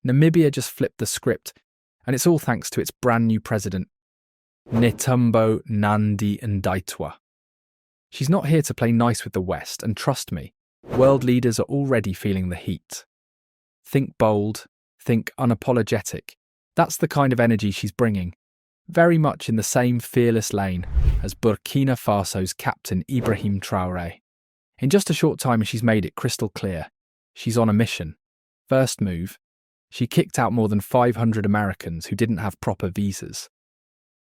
Namibia just flipped the script, and it's all thanks to its brand new president, Netumbo Nandi-Ndaitwah. She's not here to play nice with the West, and trust me, world leaders are already feeling the heat. Think bold, think unapologetic. That's the kind of energy she's bringing, very much in the same fearless lane as Burkina Faso's Captain Ibrahim Traoré. In just a short time, she's made it crystal clear. She's on a mission. First move, she kicked out more than 500 Americans who didn't have proper visas.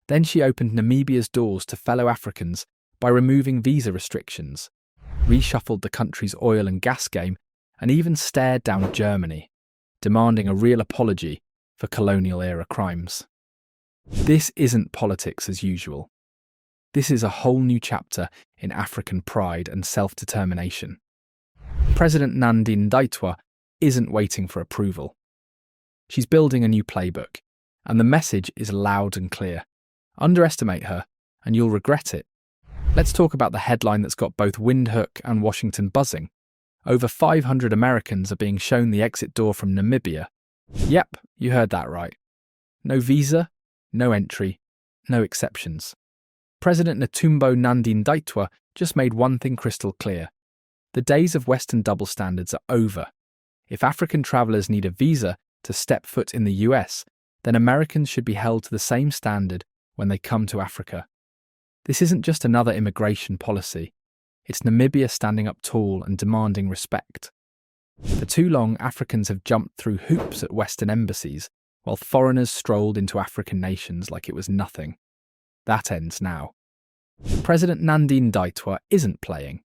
Then she opened Namibia's doors to fellow Africans by removing visa restrictions, reshuffled the country's oil and gas game, and even stared down Germany, demanding a real apology for colonial-era crimes. This isn't politics as usual. This is a whole new chapter in African pride and self-determination. President Nandi-Ndaitwah isn't waiting for approval. She's building a new playbook, and the message is loud and clear. Underestimate her, and you'll regret it. Let's talk about the headline that's got both Windhoek and Washington buzzing. Over 500 Americans are being shown the exit door from Namibia. Yep, you heard that right. No visa, no entry, no exceptions. President Netumbo Nandi-Ndaitwah just made one thing crystal clear. The days of Western double standards are over. If African travellers need a visa to step foot in the US, then Americans should be held to the same standard when they come to Africa. This isn't just another immigration policy. It's Namibia standing up tall and demanding respect. For too long, Africans have jumped through hoops at Western embassies, while foreigners strolled into African nations like it was nothing. That ends now. President Nandi-Ndaitwah isn't playing.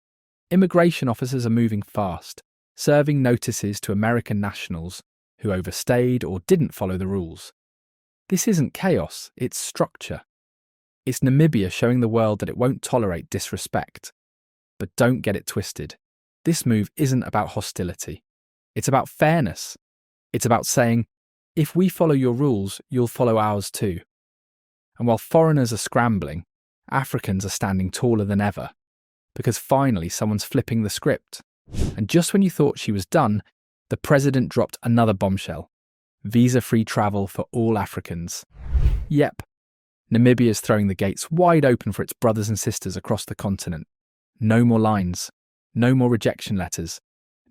Immigration officers are moving fast, serving notices to American nationals who overstayed or didn't follow the rules. This isn't chaos, it's structure. It's Namibia showing the world that it won't tolerate disrespect. But don't get it twisted. This move isn't about hostility. It's about fairness. It's about saying, if we follow your rules, you'll follow ours too. And while foreigners are scrambling, Africans are standing taller than ever, because finally someone's flipping the script. And just when you thought she was done, the president dropped another bombshell. Visa-free travel for all Africans. Yep, Namibia's throwing the gates wide open for its brothers and sisters across the continent. No more lines, no more rejection letters,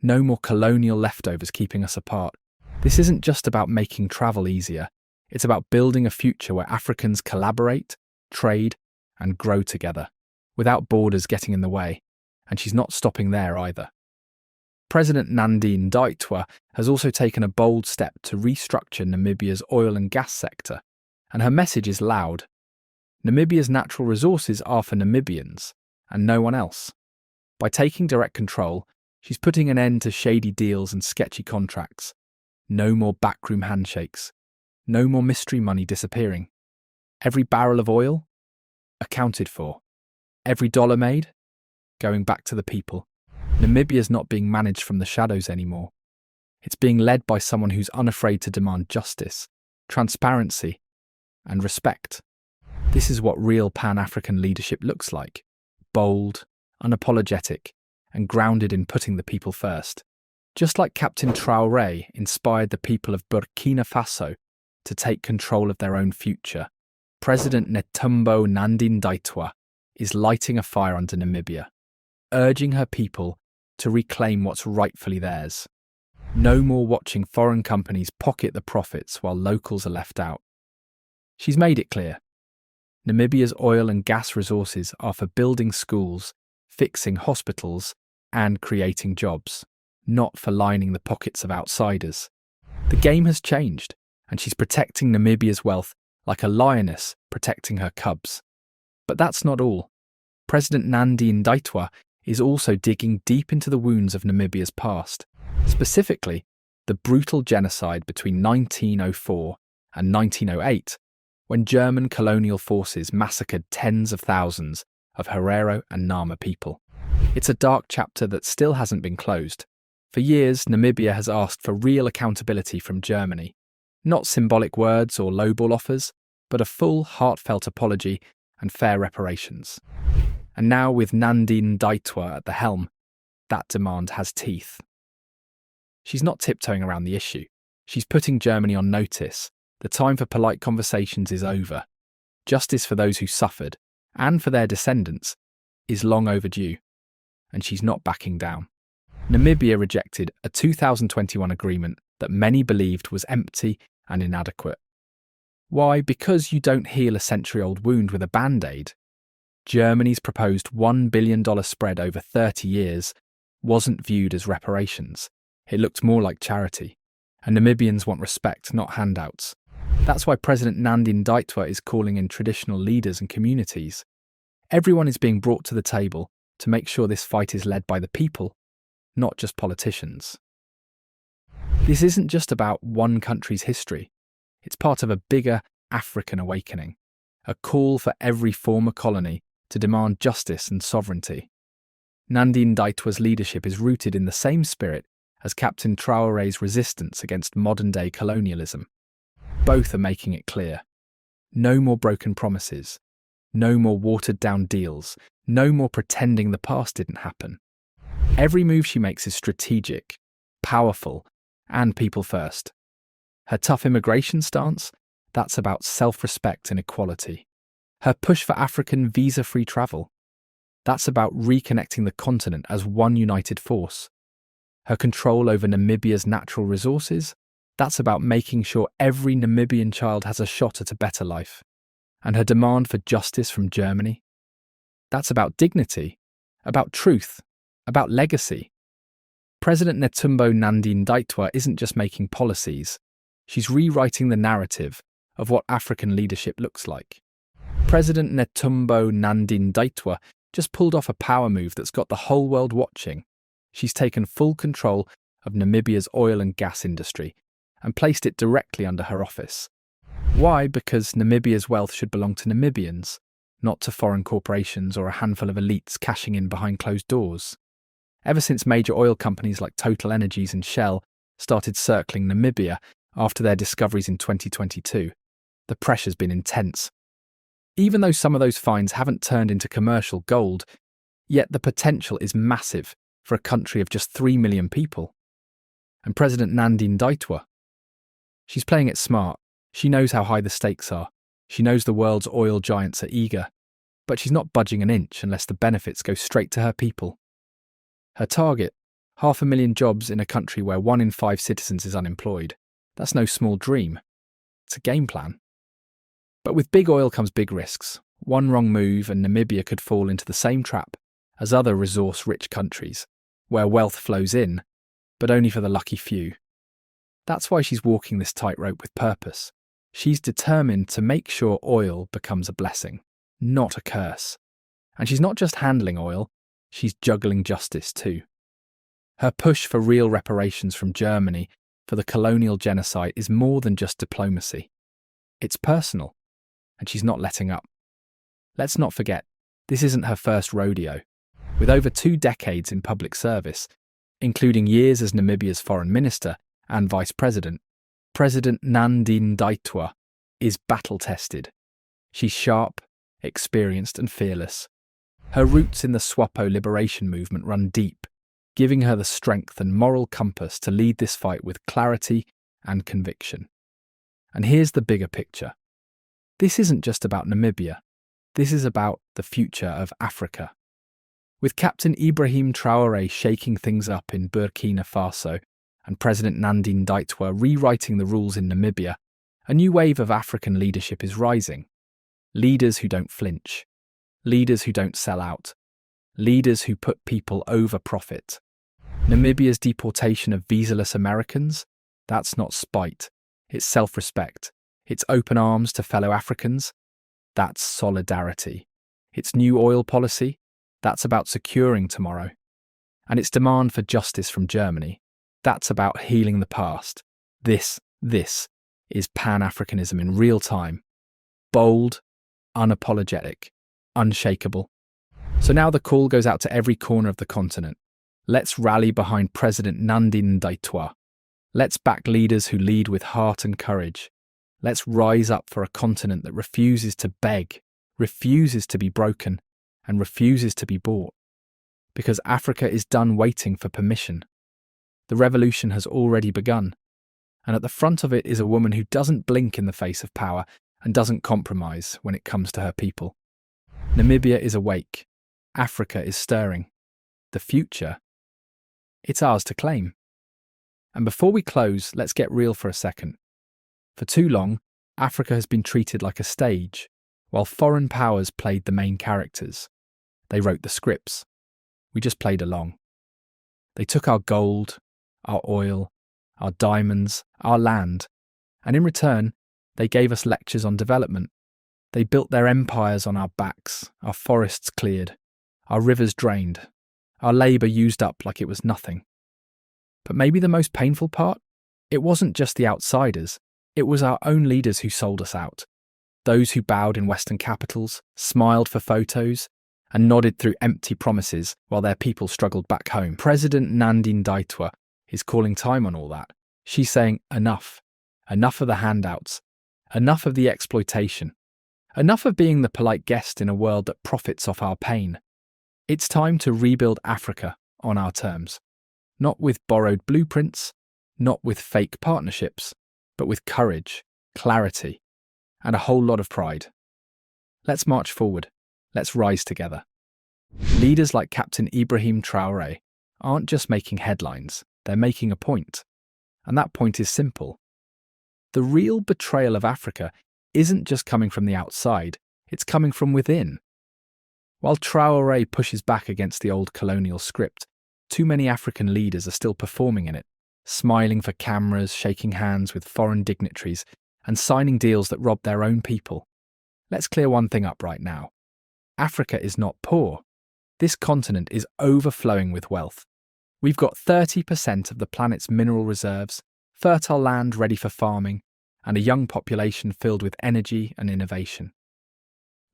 no more colonial leftovers keeping us apart. This isn't just about making travel easier. It's about building a future where Africans collaborate, trade, and grow together, without borders getting in the way. And she's not stopping there either. President Nandi-Ndaitwah has also taken a bold step to restructure Namibia's oil and gas sector, and her message is loud. Namibia's natural resources are for Namibians, and no one else. By taking direct control, she's putting an end to shady deals and sketchy contracts. No more backroom handshakes. No more mystery money disappearing. Every barrel of oil? Accounted for. Every dollar made? Going back to the people. Namibia's not being managed from the shadows anymore. It's being led by someone who's unafraid to demand justice, transparency, and respect. This is what real Pan-African leadership looks like. Bold, unapologetic, and grounded in putting the people first. Just like Captain Traoré inspired the people of Burkina Faso to take control of their own future, President Netumbo Nandi-Ndaitwah is lighting a fire under Namibia, urging her people to reclaim what's rightfully theirs. No more watching foreign companies pocket the profits while locals are left out. She's made it clear. Namibia's oil and gas resources are for building schools, fixing hospitals, and creating jobs, not for lining the pockets of outsiders. The game has changed, and she's protecting Namibia's wealth like a lioness protecting her cubs. But that's not all. President Nandi-Ndaitwah is also digging deep into the wounds of Namibia's past, specifically the brutal genocide between 1904 and 1908, when German colonial forces massacred tens of thousands of Herero and Nama people. It's a dark chapter that still hasn't been closed. For years, Namibia has asked for real accountability from Germany. Not symbolic words or lowball offers, but a full, heartfelt apology and fair reparations. And now, with Nandi-Ndaitwah at the helm, that demand has teeth. She's not tiptoeing around the issue. She's putting Germany on notice. The time for polite conversations is over. Justice for those who suffered, and for their descendants, is long overdue. And she's not backing down. Namibia rejected a 2021 agreement that many believed was empty and inadequate. Why? Because you don't heal a century-old wound with a band-aid. Germany's proposed $1 billion spread over 30 years wasn't viewed as reparations. It looked more like charity. And Namibians want respect, not handouts. That's why President Nandi-Ndaitwah is calling in traditional leaders and communities. Everyone is being brought to the table to make sure this fight is led by the people, not just politicians. This isn't just about one country's history. It's part of a bigger African awakening, a call for every former colony to demand justice and sovereignty. Nandi-Ndaitwah's leadership is rooted in the same spirit as Captain Traoré's resistance against modern-day colonialism. Both are making it clear. No more broken promises. No more watered-down deals. No more pretending the past didn't happen. Every move she makes is strategic, powerful, and people first. Her tough immigration stance, that's about self-respect and equality. Her push for African visa-free travel, that's about reconnecting the continent as one united force. Her control over Namibia's natural resources, that's about making sure every Namibian child has a shot at a better life. And her demand for justice from Germany, that's about dignity, about truth, about legacy. President Netumbo Nandi-Ndaitwah isn't just making policies, she's rewriting the narrative of what African leadership looks like. President Netumbo Nandi-Ndaitwah just pulled off a power move that's got the whole world watching. She's taken full control of Namibia's oil and gas industry and placed it directly under her office. Why? Because Namibia's wealth should belong to Namibians, not to foreign corporations or a handful of elites cashing in behind closed doors. Ever since major oil companies like Total Energies and Shell started circling Namibia after their discoveries in 2022, the pressure's been intense. Even though some of those finds haven't turned into commercial gold, yet the potential is massive for a country of just 3 million people. And President Nandi-Ndaitwah, she's playing it smart. She knows how high the stakes are. She knows the world's oil giants are eager. But she's not budging an inch unless the benefits go straight to her people. Her target, 500,000 jobs in a country where 1 in 5 citizens is unemployed. That's no small dream. It's a game plan. But with big oil comes big risks. One wrong move and Namibia could fall into the same trap as other resource-rich countries, where wealth flows in, but only for the lucky few. That's why she's walking this tightrope with purpose. She's determined to make sure oil becomes a blessing, not a curse. And she's not just handling oil, she's juggling justice too. Her push for real reparations from Germany for the colonial genocide is more than just diplomacy. It's personal, and she's not letting up. Let's not forget, this isn't her first rodeo. With over 2 decades in public service, including years as Namibia's foreign minister and vice president, President Nandi-Ndaitwah is battle-tested. She's sharp, experienced and fearless. Her roots in the SWAPO liberation movement run deep, giving her the strength and moral compass to lead this fight with clarity and conviction. And here's the bigger picture. This isn't just about Namibia. This is about the future of Africa. With Captain Ibrahim Traoré shaking things up in Burkina Faso and President Nandi-Ndaitwah rewriting the rules in Namibia, a new wave of African leadership is rising. Leaders who don't flinch. Leaders who don't sell out. Leaders who put people over profit. Namibia's deportation of visa-less Americans? That's not spite. It's self-respect. It's open arms to fellow Africans. That's solidarity. Its new oil policy? That's about securing tomorrow. And its demand for justice from Germany? That's about healing the past. This is Pan-Africanism in real time. Bold, unapologetic, unshakable. So now the call goes out to every corner of the continent. Let's rally behind President Nandi-Ndaitwah. Let's back leaders who lead with heart and courage. Let's rise up for a continent that refuses to beg, refuses to be broken, and refuses to be bought. Because Africa is done waiting for permission. The revolution has already begun, And at the front of it is a woman who doesn't blink in the face of power and doesn't compromise when it comes to her people. Namibia is awake. Africa is stirring. The future, it's ours to claim. And before we close, let's get real for a second. For too long, Africa has been treated like a stage, while foreign powers played the main characters. They wrote the scripts. We just played along. They took our gold, our oil, our diamonds, our land, and in return, they gave us lectures on development. They built their empires on our backs, our forests cleared, our rivers drained, our labour used up like it was nothing. But maybe the most painful part? It wasn't just the outsiders, it was our own leaders who sold us out. Those who bowed in Western capitals, smiled for photos, and nodded through empty promises while their people struggled back home. President Nandi-Ndaitwah is calling time on all that. She's saying enough. Enough of the handouts. Enough of the exploitation. Enough of being the polite guest in a world that profits off our pain. It's time to rebuild Africa on our terms. Not with borrowed blueprints, not with fake partnerships, but with courage, clarity, and a whole lot of pride. Let's march forward. Let's rise together. Leaders like Captain Ibrahim Traoré aren't just making headlines, they're making a point. And that point is simple. The real betrayal of Africa isn't just coming from the outside, it's coming from within. While Traoré pushes back against the old colonial script, too many African leaders are still performing in it, smiling for cameras, shaking hands with foreign dignitaries, and signing deals that rob their own people. Let's clear one thing up right now. Africa is not poor. This continent is overflowing with wealth. We've got 30% of the planet's mineral reserves, fertile land ready for farming, and a young population filled with energy and innovation.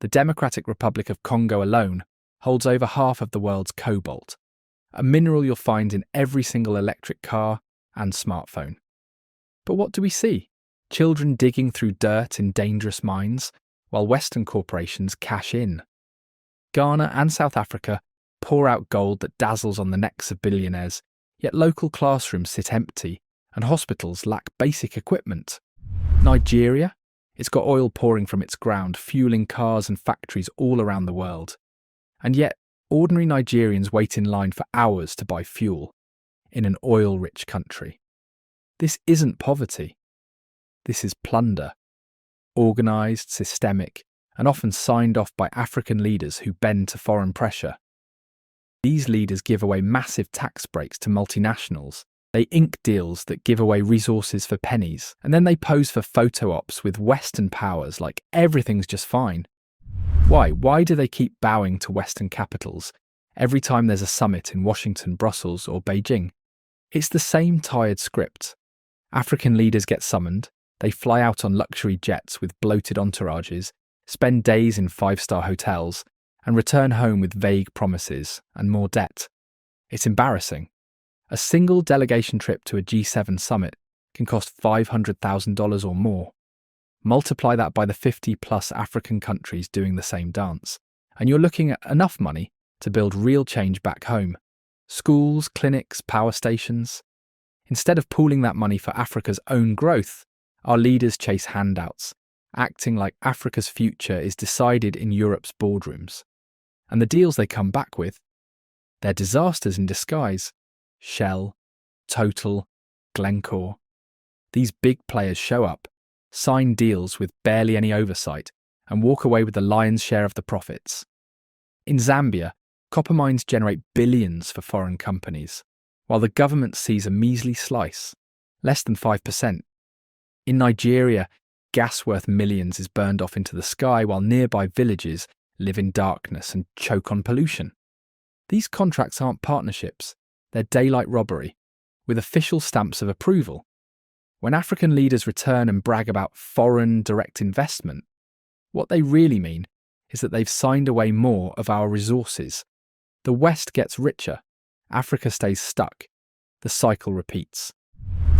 The Democratic Republic of Congo alone holds over half of the world's cobalt, a mineral you'll find in every single electric car and smartphone. But what do we see? Children digging through dirt in dangerous mines, while Western corporations cash in. Ghana and South Africa pour out gold that dazzles on the necks of billionaires, yet local classrooms sit empty and hospitals lack basic equipment. Nigeria? It's got oil pouring from its ground, fueling cars and factories all around the world. And yet, ordinary Nigerians wait in line for hours to buy fuel in an oil-rich country. This isn't poverty. This is plunder. Organised, systemic, and often signed off by African leaders who bend to foreign pressure. These leaders give away massive tax breaks to multinationals. They ink deals that give away resources for pennies, and then they pose for photo ops with Western powers like everything's just fine. Why? Why do they keep bowing to Western capitals every time there's a summit in Washington, Brussels, or Beijing? It's the same tired script. African leaders get summoned, they fly out on luxury jets with bloated entourages, spend days in five-star hotels, and return home with vague promises and more debt. It's embarrassing. A single delegation trip to a G7 summit can cost $500,000 or more. Multiply that by the 50-plus African countries doing the same dance, and you're looking at enough money to build real change back home. Schools, clinics, power stations. Instead of pooling that money for Africa's own growth, our leaders chase handouts, acting like Africa's future is decided in Europe's boardrooms. And the deals they come back with, they're disasters in disguise. Shell, Total, Glencore. These big players show up, sign deals with barely any oversight, and walk away with the lion's share of the profits. In Zambia, copper mines generate billions for foreign companies, while the government sees a measly slice, less than 5%. In Nigeria, gas worth millions is burned off into the sky while nearby villages live in darkness and choke on pollution. These contracts aren't partnerships. They're daylight robbery, with official stamps of approval. When African leaders return and brag about foreign direct investment, what they really mean is that they've signed away more of our resources. The West gets richer, Africa stays stuck. The cycle repeats.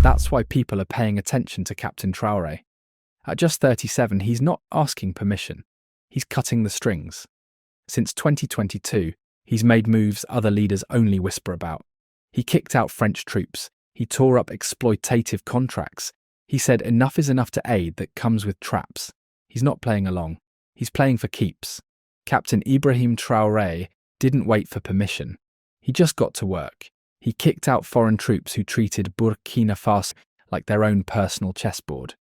That's why people are paying attention to Captain Traoré. At just 37, he's not asking permission. He's cutting the strings. Since 2022, he's made moves other leaders only whisper about. He kicked out French troops, he tore up exploitative contracts, He said enough is enough to aid that comes with traps. He's not playing along. He's playing for keeps. Captain Ibrahim Traoré didn't wait for permission. He just got to work. He kicked out foreign troops who treated Burkina Faso like their own personal chessboard.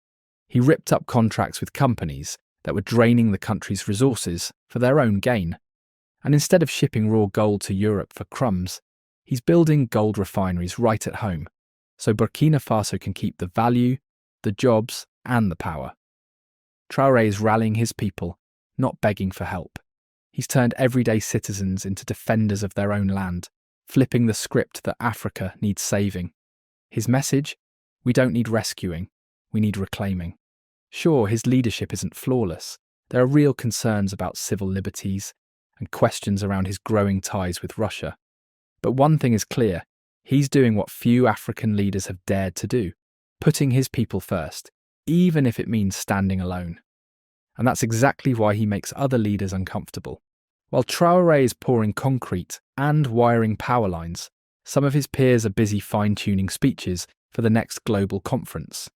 He ripped up contracts with companies that were draining the country's resources for their own gain. And instead of shipping raw gold to Europe for crumbs, he's building gold refineries right at home, so Burkina Faso can keep the value, the jobs, and the power. Traoré is rallying his people, not begging for help. He's turned everyday citizens into defenders of their own land, flipping the script that Africa needs saving. His message? We don't need rescuing, we need reclaiming. Sure, his leadership isn't flawless. There are real concerns about civil liberties and questions around his growing ties with Russia. But one thing is clear, he's doing what few African leaders have dared to do, putting his people first, even if it means standing alone. And that's exactly why he makes other leaders uncomfortable. While Traoré is pouring concrete and wiring power lines, some of his peers are busy fine-tuning speeches for the next global conference.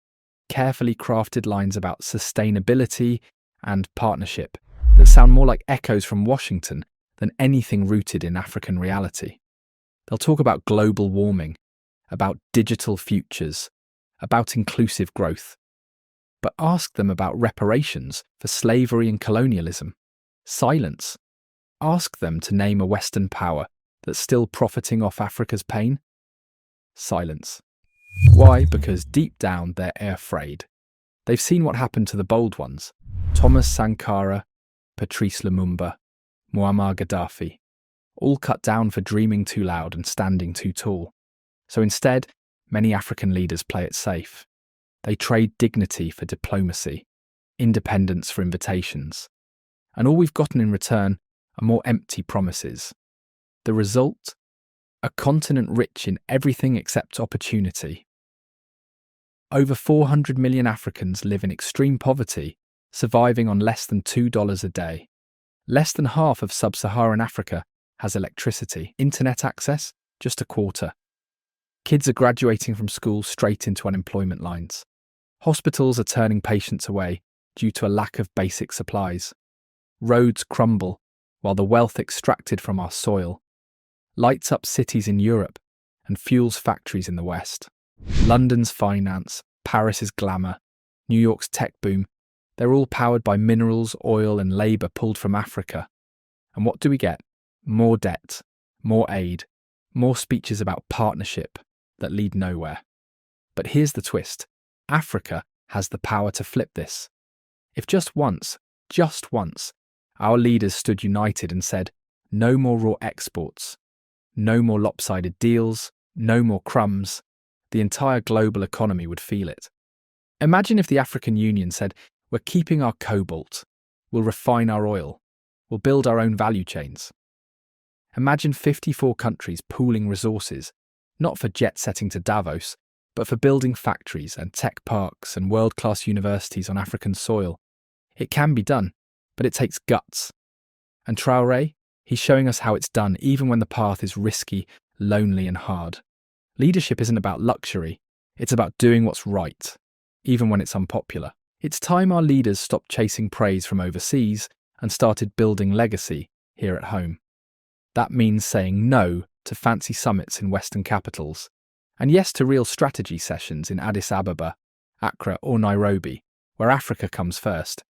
Carefully crafted lines about sustainability and partnership that sound more like echoes from Washington than anything rooted in African reality. They'll talk about global warming, about digital futures, about inclusive growth. But ask them about reparations for slavery and colonialism. Silence. Ask them to name a Western power that's still profiting off Africa's pain. Silence. Why? Because deep down they're afraid. They've seen what happened to the bold ones. Thomas Sankara, Patrice Lumumba, Muammar Gaddafi, all cut down for dreaming too loud and standing too tall. So instead, many African leaders play it safe. They trade dignity for diplomacy, independence for invitations. And all we've gotten in return are more empty promises. The result? A continent rich in everything except opportunity. Over 400 million Africans live in extreme poverty, surviving on less than $2 a day. Less than half of sub-Saharan Africa has electricity. Internet access? Just a quarter. Kids are graduating from school straight into unemployment lines. Hospitals are turning patients away due to a lack of basic supplies. Roads crumble while the wealth extracted from our soil lights up cities in Europe and fuels factories in the West. London's finance, Paris's glamour, New York's tech boom, they're all powered by minerals, oil and labour pulled from Africa. And what do we get? More debt, more aid, more speeches about partnership that lead nowhere. But here's the twist. Africa has the power to flip this. If just once, our leaders stood united and said, no more raw exports, no more lopsided deals, no more crumbs, the entire global economy would feel it. Imagine if the African Union said, we're keeping our cobalt, we'll refine our oil, we'll build our own value chains. Imagine 54 countries pooling resources, not for jet-setting to Davos, but for building factories and tech parks and world-class universities on African soil. It can be done, but it takes guts. And Traoré, he's showing us how it's done even when the path is risky, lonely and hard. Leadership isn't about luxury, it's about doing what's right, even when it's unpopular. It's time our leaders stopped chasing praise from overseas and started building legacy here at home. That means saying no to fancy summits in Western capitals, and yes to real strategy sessions in Addis Ababa, Accra or Nairobi, where Africa comes first.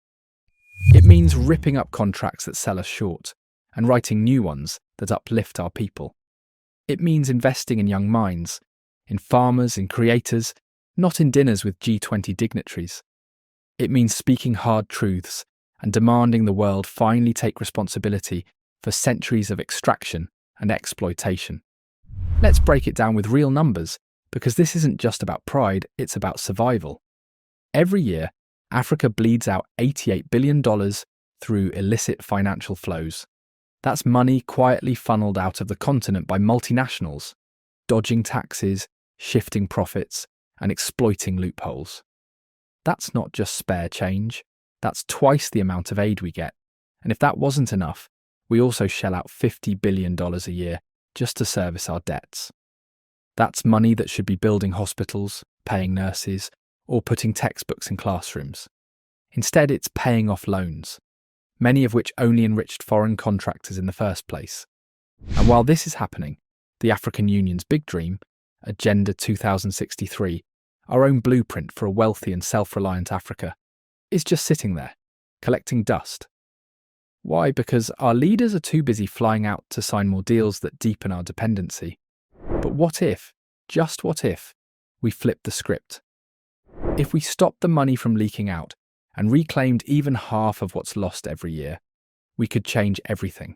It means ripping up contracts that sell us short and writing new ones that uplift our people. It means investing in young minds, in farmers, in creators, not in dinners with G20 dignitaries. It means speaking hard truths and demanding the world finally take responsibility for centuries of extraction and exploitation. Let's break it down with real numbers, because this isn't just about pride, it's about survival. Every year, Africa bleeds out $88 billion through illicit financial flows. That's money quietly funneled out of the continent by multinationals, dodging taxes, shifting profits, and exploiting loopholes. That's not just spare change, that's twice the amount of aid we get. And if that wasn't enough, we also shell out $50 billion a year just to service our debts. That's money that should be building hospitals, paying nurses, or putting textbooks in classrooms. Instead, it's paying off loans, many of which only enriched foreign contractors in the first place. And while this is happening, the African Union's big dream, Agenda 2063, our own blueprint for a wealthy and self-reliant Africa, is just sitting there, collecting dust. Why? Because our leaders are too busy flying out to sign more deals that deepen our dependency. But what if, just what if, we flipped the script? If we stopped the money from leaking out and reclaimed even half of what's lost every year, we could change everything.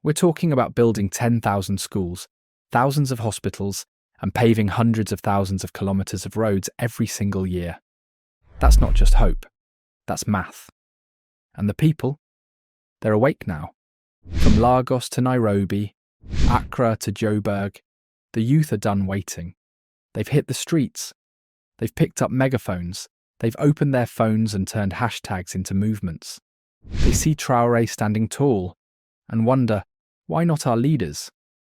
We're talking about building 10,000 schools, thousands of hospitals, and paving hundreds of thousands of kilometres of roads every single year. That's not just hope, that's math. And the people? They're awake now. From Lagos to Nairobi, Accra to Joburg, the youth are done waiting. They've hit the streets. They've picked up megaphones. They've opened their phones and turned hashtags into movements. They see Traore standing tall and wonder, why not our leaders?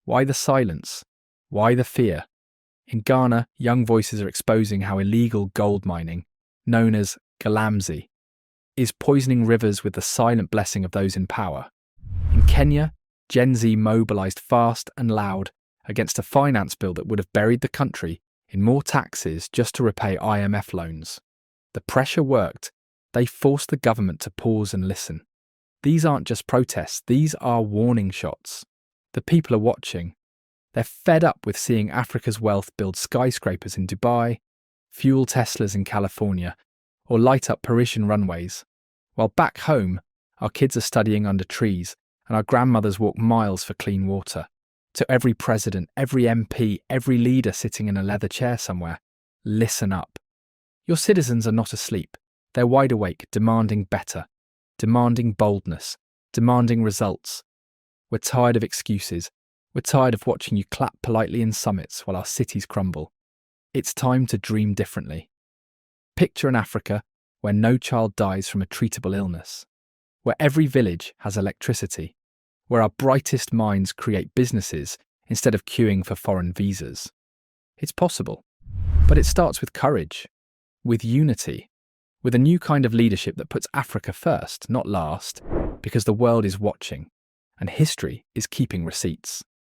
Why the silence? Why the fear? In Ghana, young voices are exposing how illegal gold mining, known as Galamsey, is poisoning rivers with the silent blessing of those in power. In Kenya, Gen Z mobilised fast and loud against a finance bill that would have buried the country in more taxes just to repay IMF loans. The pressure worked. They forced the government to pause and listen. These aren't just protests, these are warning shots. The people are watching. They're fed up with seeing Africa's wealth build skyscrapers in Dubai, fuel Teslas in California, or light up Parisian runways, while back home, our kids are studying under trees and our grandmothers walk miles for clean water. To every president, every MP, every leader sitting in a leather chair somewhere, listen up. Your citizens are not asleep. They're wide awake, demanding better, demanding boldness, demanding results. We're tired of excuses. We're tired of watching you clap politely in summits while our cities crumble. It's time to dream differently. Picture an Africa where no child dies from a treatable illness, where every village has electricity, where our brightest minds create businesses instead of queuing for foreign visas. It's possible, but it starts with courage, with unity, with a new kind of leadership that puts Africa first, not last, because the world is watching, and history is keeping receipts.